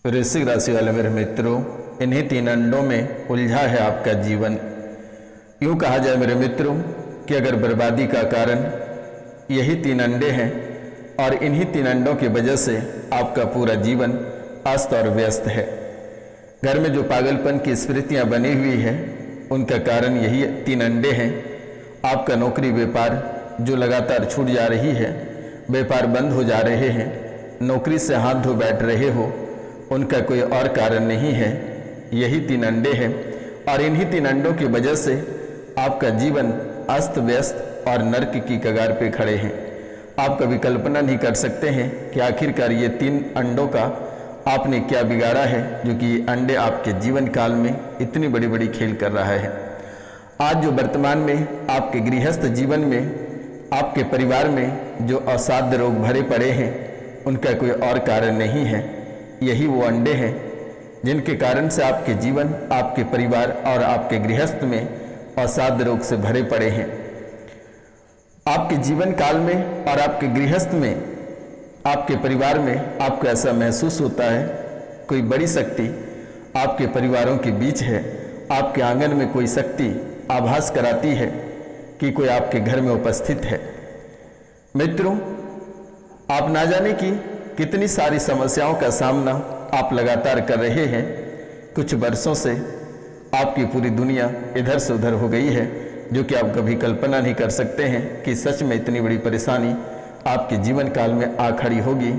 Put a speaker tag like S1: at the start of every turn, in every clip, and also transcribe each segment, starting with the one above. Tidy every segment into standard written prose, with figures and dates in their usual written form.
S1: वृश्चिक राशि वाले मेरे मित्रों, इन्हीं तीन अंडों में उलझा है आपका जीवन। यूँ कहा जाए मेरे मित्रों कि अगर बर्बादी का कारण यही तीन अंडे हैं और इन्हीं तीन अंडों की वजह से आपका पूरा जीवन अस्त और व्यस्त है। घर में जो पागलपन की स्मृतियाँ बनी हुई है उनका कारण यही तीन अंडे हैं। आपका नौकरी व्यापार जो लगातार छूट जा रही है, व्यापार बंद हो जा रहे हैं, नौकरी से हाथ धो बैठ रहे हो, उनका कोई और कारण नहीं है, यही तीन अंडे हैं। और इन्हीं तीन अंडों की वजह से आपका जीवन अस्त व्यस्त और नर्क की कगार पे खड़े हैं। आप कभी कल्पना नहीं कर सकते हैं कि आखिरकार ये तीन अंडों का आपने क्या बिगाड़ा है जो कि अंडे आपके जीवन काल में इतनी बड़ी बड़ी खेल कर रहा है। आज जो वर्तमान में आपके गृहस्थ जीवन में आपके परिवार में जो असाध्य रोग भरे पड़े हैं उनका कोई और कारण नहीं है, यही वो अंडे हैं जिनके कारण से आपके जीवन, आपके परिवार और आपके गृहस्थ में असाध्य रोग से भरे पड़े हैं। आपके जीवन काल में और आपके गृहस्थ में, आपके परिवार में आपको ऐसा महसूस होता है कोई बड़ी शक्ति आपके परिवारों के बीच है। आपके आंगन में कोई शक्ति आभास कराती है कि कोई आपके घर में उपस्थित है। मित्रों, आप ना जाने कि कितनी सारी समस्याओं का सामना आप लगातार कर रहे हैं। कुछ वर्षों से आपकी पूरी दुनिया इधर से उधर हो गई है जो कि आप कभी कल्पना नहीं कर सकते हैं कि सच में इतनी बड़ी परेशानी आपके जीवन काल में आ खड़ी होगी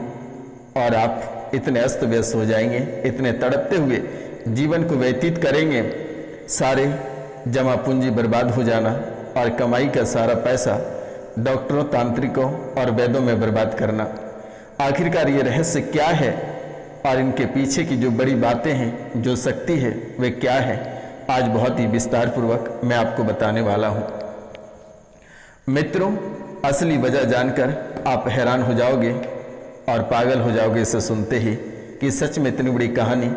S1: और आप इतने अस्त व्यस्त हो जाएंगे, इतने तड़पते हुए जीवन को व्यतीत करेंगे। सारे जमा पूंजी बर्बाद हो जाना और कमाई का सारा पैसा डॉक्टरों, तांत्रिकों और वैद्यों में बर्बाद करना। आखिरकार ये रहस्य क्या है और इनके पीछे की जो बड़ी बातें हैं, जो शक्ति है, वे क्या है, आज बहुत ही विस्तार पूर्वक मैं आपको बताने वाला हूँ। मित्रों, असली वजह जानकर आप हैरान हो जाओगे और पागल हो जाओगे इसे सुनते ही कि सच में इतनी बड़ी कहानी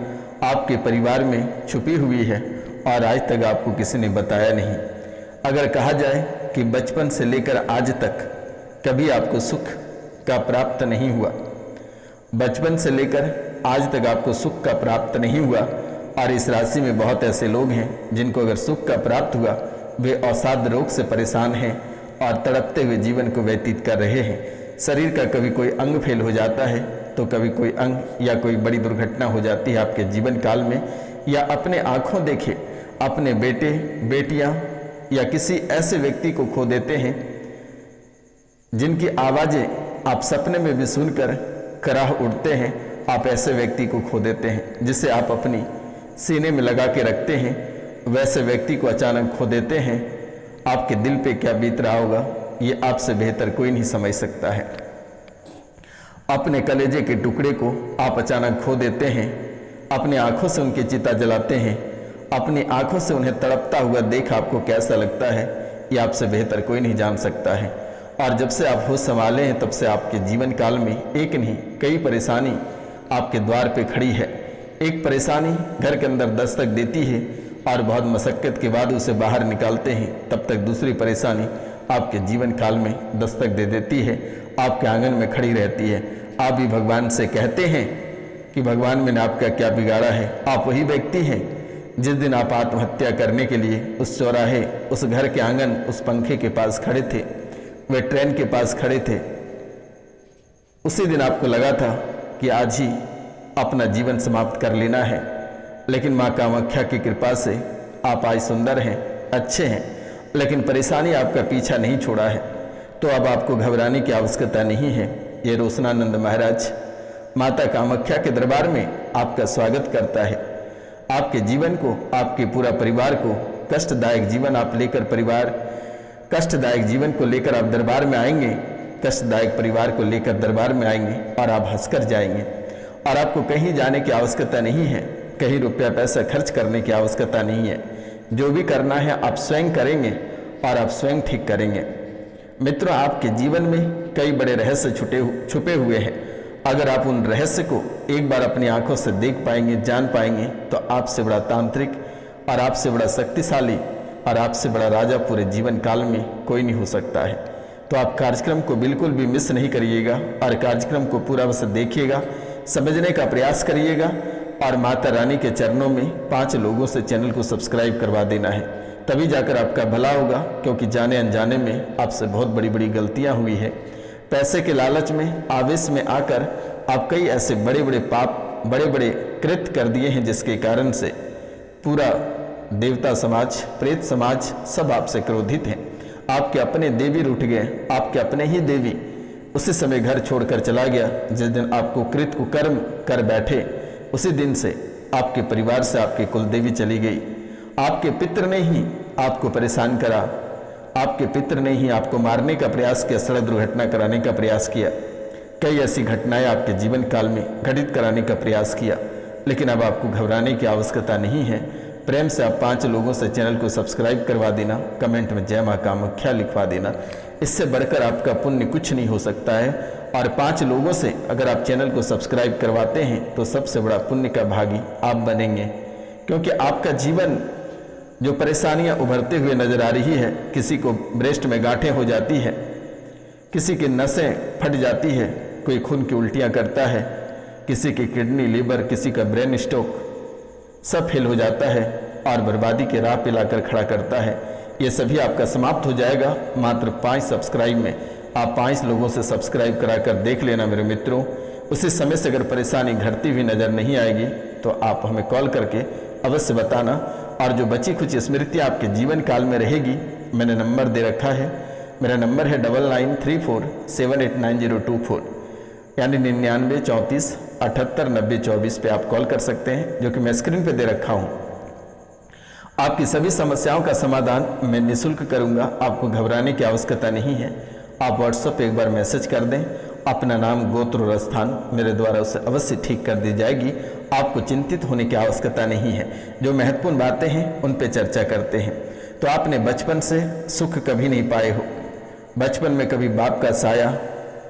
S1: आपके परिवार में छुपी हुई है और आज तक आपको किसी ने बताया नहीं। अगर कहा जाए कि बचपन से लेकर आज तक कभी आपको सुख का प्राप्त नहीं हुआ, बचपन से लेकर आज तक आपको सुख का प्राप्त नहीं हुआ, और इस राशि में बहुत ऐसे लोग हैं जिनको अगर सुख का प्राप्त हुआ वे असाध्य रोग से परेशान हैं और तड़पते हुए जीवन को व्यतीत कर रहे हैं। शरीर का कभी कोई अंग फेल हो जाता है तो कभी कोई अंग या कोई बड़ी दुर्घटना हो जाती है आपके जीवन काल में, या अपने आँखों देखे अपने बेटे बेटियाँ या किसी ऐसे व्यक्ति को खो देते हैं जिनकी आवाज़ें आप सपने में भी सुनकर कराह उठते हैं। आप ऐसे व्यक्ति को खो देते हैं जिसे आप अपनी सीने में लगा के रखते हैं, वैसे व्यक्ति को अचानक खो देते हैं। आपके दिल पे क्या बीत रहा होगा ये आपसे बेहतर कोई नहीं समझ सकता है। अपने कलेजे के टुकड़े को आप अचानक खो देते हैं, अपनी आंखों से उनकी चिता जलाते हैं, अपनी आंखों से उन्हें तड़पता हुआ देख आपको कैसा लगता है ये आपसे बेहतर कोई नहीं जान सकता है। और जब से आप होश संभाले हैं तब से आपके जीवन काल में एक नहीं कई परेशानी आपके द्वार पे खड़ी है। एक परेशानी घर के अंदर दस्तक देती है और बहुत मशक्क़त के बाद उसे बाहर निकालते हैं, तब तक दूसरी परेशानी आपके जीवन काल में दस्तक दे देती है, आपके आंगन में खड़ी रहती है। आप भी भगवान से कहते हैं कि भगवान मैंने आपका क्या बिगाड़ा है। आप वही व्यक्ति हैं जिस दिन आप आत्महत्या करने के लिए उस चौराहे, उस घर के आंगन, उस पंखे के पास खड़े थे, वे ट्रेन के पास खड़े थे। उसी दिन आपको लगा था कि आज ही अपना जीवन समाप्त कर लेना है, लेकिन माँ कामाख्या की कृपा से आप आज सुंदर हैं, अच्छे हैं, लेकिन परेशानी आपका पीछा नहीं छोड़ा है। तो अब आपको घबराने की आवश्यकता नहीं है। ये रोशनानंद महाराज माता कामाख्या के दरबार में आपका स्वागत करता है। आपके जीवन को, आपके पूरा परिवार को कष्टदायक जीवन आप लेकर कष्टदायक जीवन को लेकर आप दरबार में आएंगे, कष्टदायक परिवार को लेकर दरबार में आएंगे और आप हंसकर जाएंगे। और आपको कहीं जाने की आवश्यकता नहीं है, कहीं रुपया पैसा खर्च करने की आवश्यकता नहीं है। जो भी करना है आप स्वयं करेंगे और आप स्वयं ठीक करेंगे। मित्रों, आपके जीवन में कई बड़े रहस्य छुपे हुए हैं। अगर आप उन रहस्य को एक बार अपनी आंखों से देख पाएंगे, जान पाएंगे, तो आपसे बड़ा तांत्रिक और आपसे बड़ा शक्तिशाली और आपसे बड़ा राजा पूरे जीवन काल में कोई नहीं हो सकता है। तो आप कार्यक्रम को बिल्कुल भी मिस नहीं करिएगा और कार्यक्रम को पूरा बस देखिएगा समझने का प्रयास करिएगा और माता रानी के चरणों में 5 लोगों से चैनल को सब्सक्राइब करवा देना है, तभी जाकर आपका भला होगा। क्योंकि जाने अनजाने में आपसे बहुत बड़ी बड़ी गलतियां हुई है। पैसे के लालच में, आवेश में आकर आप कई ऐसे बड़े बड़े पाप, बड़े बड़े कृत्य कर दिए हैं, जिसके कारण से पूरा देवता समाज, प्रेत समाज सब आपसे क्रोधित हैं। आपके अपने देवी रूठ गए, आपके अपने ही देवी उसी समय घर छोड़कर चला गया। जिस दिन आपको कृत कुकर्म कर बैठे, उसी दिन से आपके परिवार से आपकी कुल देवी चली गई। आपके पितर ने ही आपको परेशान करा, आपके पितर ने ही आपको मारने का प्रयास किया, सड़क दुर्घटना कराने का प्रयास किया, कई ऐसी घटनाएं आपके जीवन काल में घटित कराने का प्रयास किया। लेकिन अब आपको घबराने की आवश्यकता नहीं है। प्रेम से आप 5 लोगों से चैनल को सब्सक्राइब करवा देना, कमेंट में जय मां कामाख्या लिखवा देना। इससे बढ़कर आपका पुण्य कुछ नहीं हो सकता है। और 5 लोगों से अगर आप चैनल को सब्सक्राइब करवाते हैं तो सबसे बड़ा पुण्य का भागी आप बनेंगे। क्योंकि आपका जीवन जो परेशानियां उभरते हुए नजर आ रही है, किसी को ब्रेस्ट में गांठें हो जाती है, किसी की नसें फट जाती है, कोई खून की उल्टियां करता है, किसी की किडनी, लीवर, किसी का ब्रेन स्ट्रोक सब फेल हो जाता है और बर्बादी के राह पे लाकर खड़ा करता है। ये सभी आपका समाप्त हो जाएगा मात्र 5 सब्सक्राइब में। आप 5 लोगों से सब्सक्राइब कराकर देख लेना मेरे मित्रों। उसी समय से अगर परेशानी घटती हुई नज़र नहीं आएगी तो आप हमें कॉल करके अवश्य बताना। और जो बची कुछ स्मृति आपके जीवन काल में रहेगी, मैंने नंबर दे रखा है। मेरा नंबर है 9934789024, यानी 99 34 78 90 24 पे आप कॉल कर सकते हैं, जो कि मैं स्क्रीन पे दे रखा हूँ। आपकी सभी समस्याओं का समाधान मैं निःशुल्क करूँगा, आपको घबराने की आवश्यकता नहीं है। आप व्हाट्सएप पे एक बार मैसेज कर दें, अपना नाम, गोत्र और स्थान, मेरे द्वारा उसे अवश्य ठीक कर दी जाएगी। आपको चिंतित होने की आवश्यकता नहीं है। जो महत्वपूर्ण बातें हैं उन पे चर्चा करते हैं। तो आपने बचपन से सुख कभी नहीं पाए हो, बचपन में कभी बाप का साया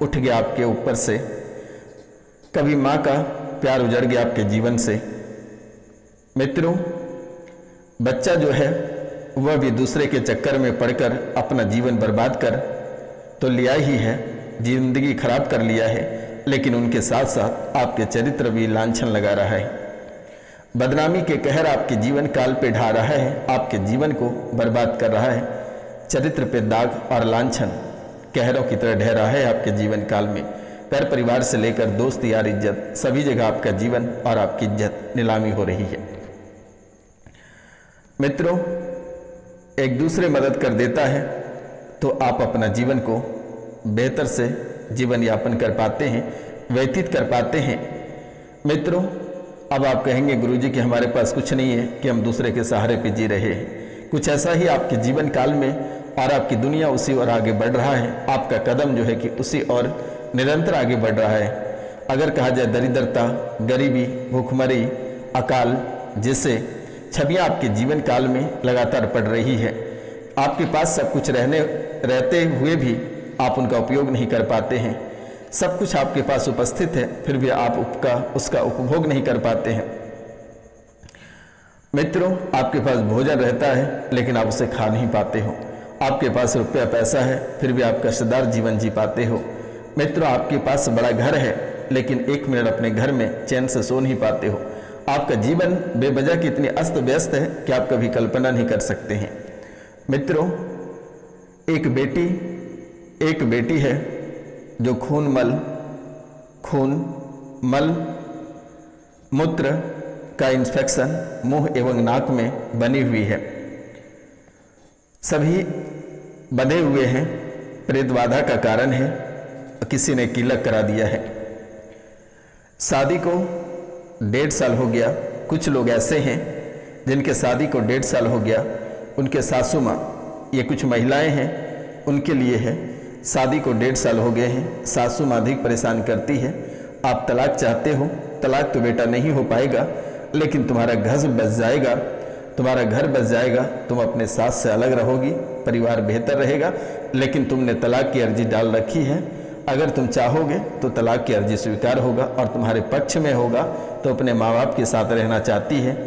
S1: उठ गया आपके ऊपर से, कभी माँ का प्यार उजड़ गया आपके जीवन से। मित्रों, बच्चा जो है वह भी दूसरे के चक्कर में पड़कर अपना जीवन बर्बाद कर तो लिया ही है, जिंदगी खराब कर लिया है, लेकिन उनके साथ साथ आपके चरित्र भी लांछन लगा रहा है। बदनामी के कहर आपके जीवन काल पे ढा रहा है, आपके जीवन को बर्बाद कर रहा है। चरित्र पे दाग और लांछन कहरों की तरह ढह रहा है आपके जीवन काल में। घर परिवार से लेकर दोस्त यार, इज्जत, सभी जगह आपका जीवन और आपकी इज्जत नीलामी हो रही है। मित्रों, एक दूसरे मदद कर देता है तो आप अपना जीवन को बेहतर से जीवन यापन कर पाते हैं, व्यतीत कर पाते हैं। मित्रों, अब आप कहेंगे गुरुजी कि हमारे पास कुछ नहीं है कि हम दूसरे के सहारे पे जी रहे हैं। कुछ ऐसा ही आपके जीवन काल में और आपकी दुनिया उसी ओर आगे बढ़ रहा है। आपका कदम जो है कि उसी ओर निरंतर आगे बढ़ रहा है। अगर कहा जाए दरिद्रता, गरीबी, भूखमरी, अकाल जैसे छवियाँ आपके जीवन काल में लगातार पड़ रही है। आपके पास सब कुछ रहते हुए भी आप उनका उपयोग नहीं कर पाते हैं। सब कुछ आपके पास उपस्थित है, फिर भी आप उसका उपभोग नहीं कर पाते हैं। मित्रों, आपके पास भोजन रहता है लेकिन आप उसे खा नहीं पाते हो। आपके पास रुपया पैसा है, फिर भी आप कष्टदार जीवन जी पाते हो। मित्रों, आपके पास बड़ा घर है लेकिन 1 मिनट अपने घर में चैन से सो नहीं पाते हो। आपका जीवन बेवजह की इतनी अस्त व्यस्त है कि आप कभी कल्पना नहीं कर सकते हैं। मित्रों, एक बेटी है जो खून, मल, मूत्र का इन्फेक्शन मुंह एवं नाक में बनी हुई है। सभी बंधे हुए हैं, प्रेत बाधा का कारण है, किसी ने किलक करा दिया है। शादी को 1.5 साल हो गया। कुछ लोग ऐसे हैं जिनके शादी को 1.5 साल हो गया, उनके सासू माँ, ये कुछ महिलाएं हैं, उनके लिए है। शादी को 1.5 साल हो गए हैं, सासू माँ अधिक परेशान करती है। आप तलाक चाहते हो, तलाक तो बेटा नहीं हो पाएगा, लेकिन तुम्हारा घर बच जाएगा, तुम्हारा घर बच जाएगा, तुम अपने सास से अलग रहोगी, परिवार बेहतर रहेगा। लेकिन तुमने तलाक की अर्जी डाल रखी है, अगर तुम चाहोगे तो तलाक की अर्जी स्वीकार होगा और तुम्हारे पक्ष में होगा तो अपने माँ बाप के साथ रहना चाहती है।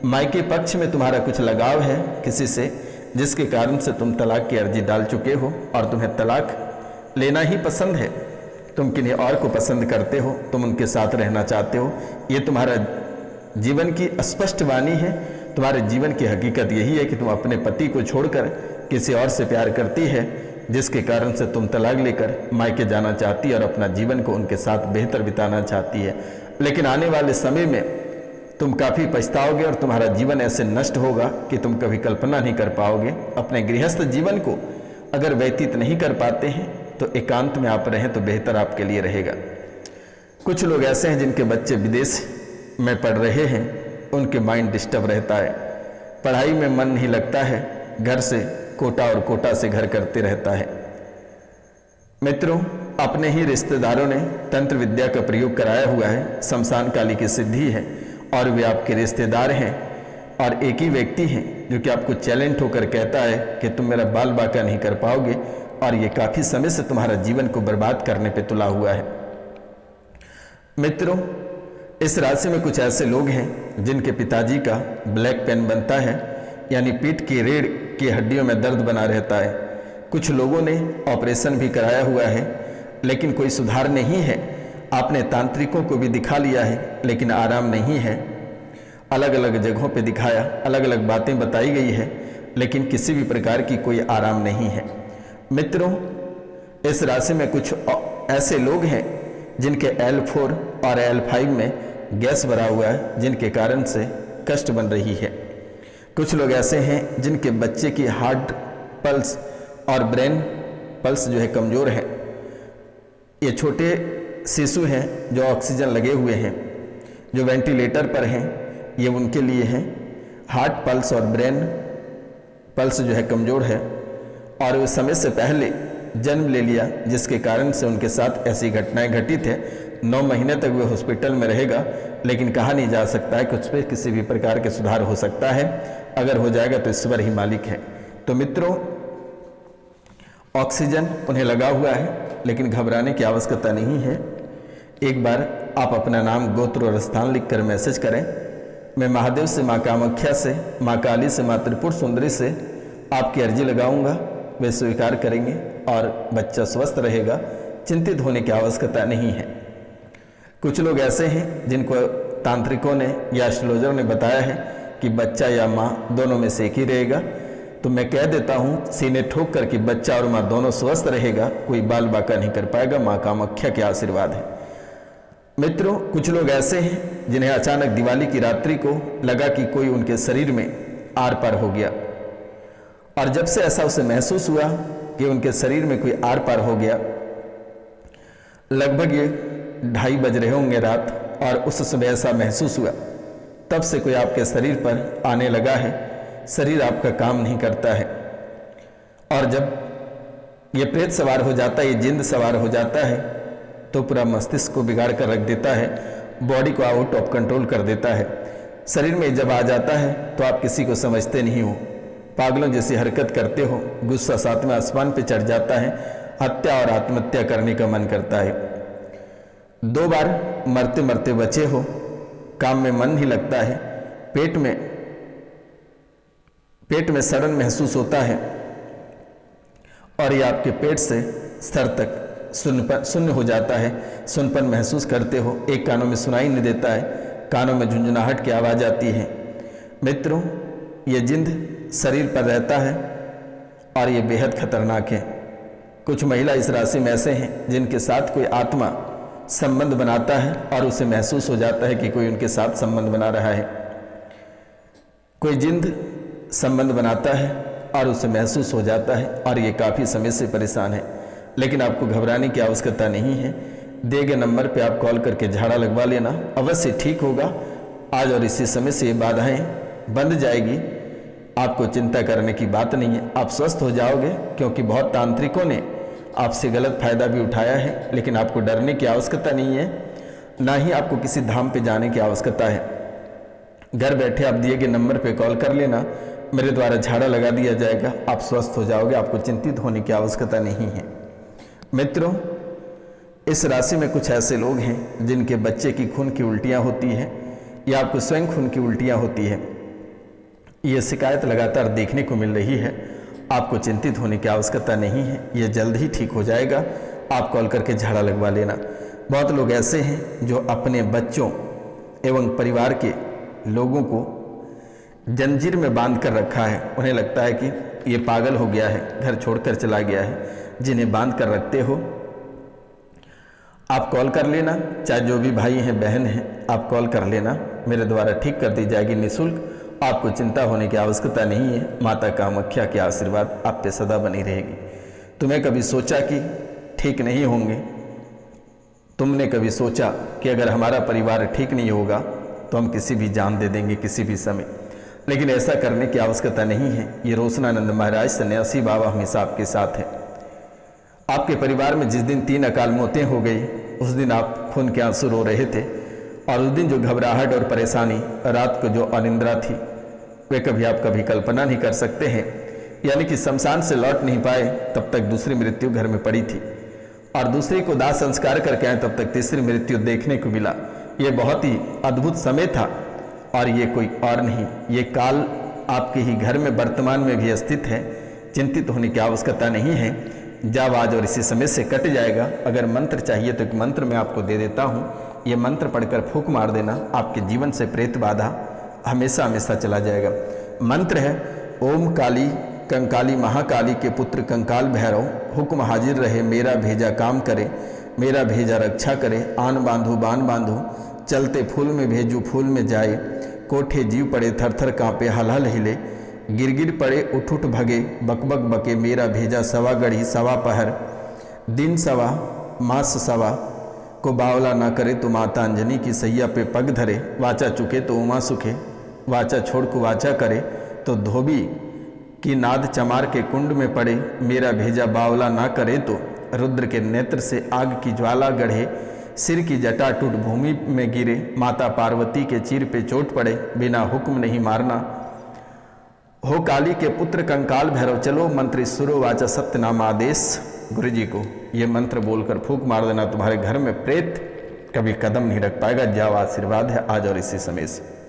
S1: मायके पक्ष में तुम्हारा कुछ लगाव है किसी से, जिसके कारण से तुम तलाक की अर्जी डाल चुके हो और तुम्हें तलाक लेना ही पसंद है। तुम किन्हीं और को पसंद करते हो, तुम उनके साथ रहना चाहते हो। ये तुम्हारा जीवन की स्पष्ट वाणी है। तुम्हारे जीवन की हकीकत यही है कि तुम अपने पति को छोड़कर किसी और से प्यार करती है, जिसके कारण से तुम तलाक लेकर मायके जाना चाहती है और अपना जीवन को उनके साथ बेहतर बिताना चाहती है। लेकिन आने वाले समय में तुम काफ़ी पछताओगे और तुम्हारा जीवन ऐसे नष्ट होगा कि तुम कभी कल्पना नहीं कर पाओगे। अपने गृहस्थ जीवन को अगर व्यतीत नहीं कर पाते हैं तो एकांत में आप रहें तो बेहतर आपके लिए रहेगा। कुछ लोग ऐसे हैं जिनके बच्चे विदेश में पढ़ रहे हैं, उनके माइंड डिस्टर्ब रहता है, पढ़ाई में मन नहीं लगता है, घर से कोटा और कोटा से घर करते रहता है। मित्रों, अपने ही रिश्तेदारों ने तंत्र विद्या का प्रयोग कराया हुआ है, शमशान काली की सिद्धि है और वे आपके रिश्तेदार हैं और एक ही व्यक्ति हैं जो कि आपको चैलेंज होकर कहता है कि तुम मेरा बाल बाका नहीं कर पाओगे, और ये काफ़ी समय से तुम्हारा जीवन को बर्बाद करने पे तुला हुआ है। मित्रों, इस राशि में कुछ ऐसे लोग हैं जिनके पिताजी का ब्लैक पेन बनता है, यानी पीठ की रीढ़ की हड्डियों में दर्द बना रहता है। कुछ लोगों ने ऑपरेशन भी कराया हुआ है लेकिन कोई सुधार नहीं है। आपने तांत्रिकों को भी दिखा लिया है लेकिन आराम नहीं है। अलग अलग जगहों पे दिखाया, अलग अलग बातें बताई गई है, लेकिन किसी भी प्रकार की कोई आराम नहीं है। मित्रों, इस राशि में कुछ ऐसे लोग हैं जिनके L4 और L5 में गैस भरा हुआ है, जिनके कारण से कष्ट बन रही है। कुछ लोग ऐसे हैं जिनके बच्चे की हार्ट पल्स और ब्रेन पल्स जो है कमज़ोर है। ये छोटे शिशु हैं जो ऑक्सीजन लगे हुए हैं, जो वेंटिलेटर पर हैं, ये उनके लिए हैं। हार्ट पल्स और ब्रेन पल्स जो है कमज़ोर है और वो समय से पहले जन्म ले लिया, जिसके कारण से उनके साथ ऐसी घटनाएं घटित है। 9 महीने तक वे हॉस्पिटल में रहेगा, लेकिन कहा नहीं जा सकता है कि उस पर किसी भी प्रकार के सुधार हो सकता है। अगर हो जाएगा तो ईश्वर ही मालिक है। तो मित्रों, ऑक्सीजन उन्हें लगा हुआ है, लेकिन घबराने की आवश्यकता नहीं है। एक बार आप अपना नाम, गोत्र और स्थान लिखकर मैसेज करें। मैं महादेव से, माँ कामाख्या से, माँ काली से, माँ त्रिपुर सुंदरी से आपकी अर्जी लगाऊंगा, वे स्वीकार करेंगे और बच्चा स्वस्थ रहेगा। चिंतित होने की आवश्यकता नहीं है। कुछ लोग ऐसे हैं जिनको तांत्रिकों ने या एस्ट्रोलॉजर ने बताया है कि बच्चा या माँ दोनों में से एक ही रहेगा, तो मैं कह देता हूँ सीने ठोक कर कि बच्चा और माँ दोनों स्वस्थ रहेगा, कोई बाल बाका नहीं कर पाएगा। माँ कामाख्या के आशीर्वाद है। मित्रों, कुछ लोग ऐसे हैं जिन्हें अचानक दिवाली की रात्रि को लगा कि कोई उनके शरीर में आर पार हो गया, और जब से ऐसा उसे महसूस हुआ कि उनके शरीर में कोई आर पार हो गया, लगभग ये 2:30 बज रहे होंगे रात, और उस समय ऐसा महसूस हुआ, तब से कोई आपके शरीर पर आने लगा है। शरीर आपका काम नहीं करता है, और जब ये प्रेत सवार हो जाता है, ये जिंद सवार हो जाता है, तो पूरा मस्तिष्क को बिगाड़ कर रख देता है, बॉडी को आउट ऑफ कंट्रोल कर देता है। शरीर में जब आ जाता है तो आप किसी को समझते नहीं हो, पागलों जैसी हरकत करते हो, गुस्सा 7वें आसमान पे चढ़ जाता है, हत्या और आत्महत्या करने का मन करता है। 2 बार मरते मरते बचे हो, काम में मन नहीं लगता है, पेट में सड़न महसूस होता है, और ये आपके पेट से सर तक शून्य हो जाता है। सुनपन महसूस करते हो, एक कानों में सुनाई नहीं देता है, कानों में झुंझुनाहट की आवाज़ आती है। मित्रों, ये जिंद शरीर पर रहता है और ये बेहद खतरनाक है। कुछ महिला इस राशि में ऐसे हैं जिनके साथ कोई आत्मा संबंध बनाता है और उसे महसूस हो जाता है कि कोई उनके साथ संबंध बना रहा है। कोई जिंद संबंध बनाता है और उसे महसूस हो जाता है, और ये काफ़ी समय से परेशान है। लेकिन आपको घबराने की आवश्यकता नहीं है। दिए गए नंबर पे आप कॉल करके झाड़ा लगवा लेना, अवश्य ठीक होगा। आज और इसी समय से ये बाधाएं बंद जाएगी। आपको चिंता करने की बात नहीं है, आप स्वस्थ हो जाओगे, क्योंकि बहुत तांत्रिकों ने आपसे गलत फायदा भी उठाया है। लेकिन आपको डरने की आवश्यकता नहीं है, ना ही आपको किसी धाम पे जाने की आवश्यकता है। घर बैठे आप दिए गए नंबर पे कॉल कर लेना, मेरे द्वारा झाड़ा लगा दिया जाएगा, आप स्वस्थ हो जाओगे, आपको चिंतित होने की आवश्यकता नहीं है। मित्रों, इस राशि में कुछ ऐसे लोग हैं जिनके बच्चे की खून की उल्टियाँ होती हैं, या आपको स्वयं खून की उल्टियाँ होती है। ये शिकायत लगातार देखने को मिल रही है। आपको चिंतित होने की आवश्यकता नहीं है, ये जल्द ही ठीक हो जाएगा आप कॉल करके झाड़ा लगवा लेना। बहुत लोग ऐसे हैं जो अपने बच्चों एवं परिवार के लोगों को जंजीर में बांध कर रखा है। उन्हें लगता है कि ये पागल हो गया है, घर छोड़कर चला गया है। जिन्हें बांध कर रखते हो आप कॉल कर लेना, चाहे जो भी भाई हैं बहन हैं आप कॉल कर लेना, मेरे द्वारा ठीक कर दी जाएगी निःशुल्क। आपको चिंता होने की आवश्यकता नहीं है। माता कामाख्या के आशीर्वाद आप पे सदा बनी रहेगी। तुम्हें कभी सोचा कि ठीक नहीं होंगे? तुमने कभी सोचा कि अगर हमारा परिवार ठीक नहीं होगा तो हम किसी भी जान दे देंगे किसी भी समय? लेकिन ऐसा करने की आवश्यकता नहीं है। ये रोशनानंद महाराज सन्यासी बाबा हमेशा आपके साथ है। आपके परिवार में जिस दिन 3 अकाल मौतें हो गई उस दिन आप खून के आंसू रो रहे थे, और उस दिन जो घबराहट और परेशानी, रात को जो अनिद्रा थी, वे कभी आप कभी कल्पना नहीं कर सकते हैं। यानी कि शमशान से लौट नहीं पाए तब तक दूसरी मृत्यु घर में पड़ी थी, और दूसरी को दाह संस्कार करके आए तब तक तीसरी मृत्यु देखने को मिला। ये बहुत ही अद्भुत समय था, और ये कोई और नहीं, ये काल आपके ही घर में वर्तमान में भी स्थित है। चिंतित होने की आवश्यकता नहीं है। जब आज और इसी समय से कट जाएगा। अगर मंत्र चाहिए तो एक मंत्र मैं आपको दे देता हूँ। ये मंत्र पढ़कर फूंक मार देना, आपके जीवन से प्रेत बाधा हमेशा हमेशा चला जाएगा। मंत्र है ओम काली कंकाली महाकाली के पुत्र कंकाल भैरव, हुक्म हाजिर रहे मेरा भेजा काम करे, मेरा भेजा रक्षा करे, आन बांधो बान बांधो, चलते फूल में भेजू फूल में जाए, कोठे जीव पड़े थर थर काँपे हल हल हिले, गिरगिर पड़े उठ उठ भगे, बकबक बके मेरा भेजा सवा गढ़ी सवा पहर, दिन सवा मास सवा को बावला ना करे तो माता अंजनी की सैया पे पग धरे, वाचा चुके तो उमा सुखे, वाचा छोड़ को वाचा करे तो धोबी की नाद चमार के कुंड में पड़े, मेरा भेजा बावला ना करे तो रुद्र के नेत्र से आग की ज्वाला गढ़े, सिर की जटा टूट भूमि में गिरे, माता पार्वती के चीर पे चोट पड़े, बिना हुक्म नहीं मारना, हो काली के पुत्र कंकाल भैरव चलो मंत्र सुरो वाचा सत्यनाम आदेश। गुरु जी को ये मंत्र बोलकर फूंक मार देना, तुम्हारे घर में प्रेत कभी कदम नहीं रख पाएगा। जाओ, आशीर्वाद है आज और इसी समय से।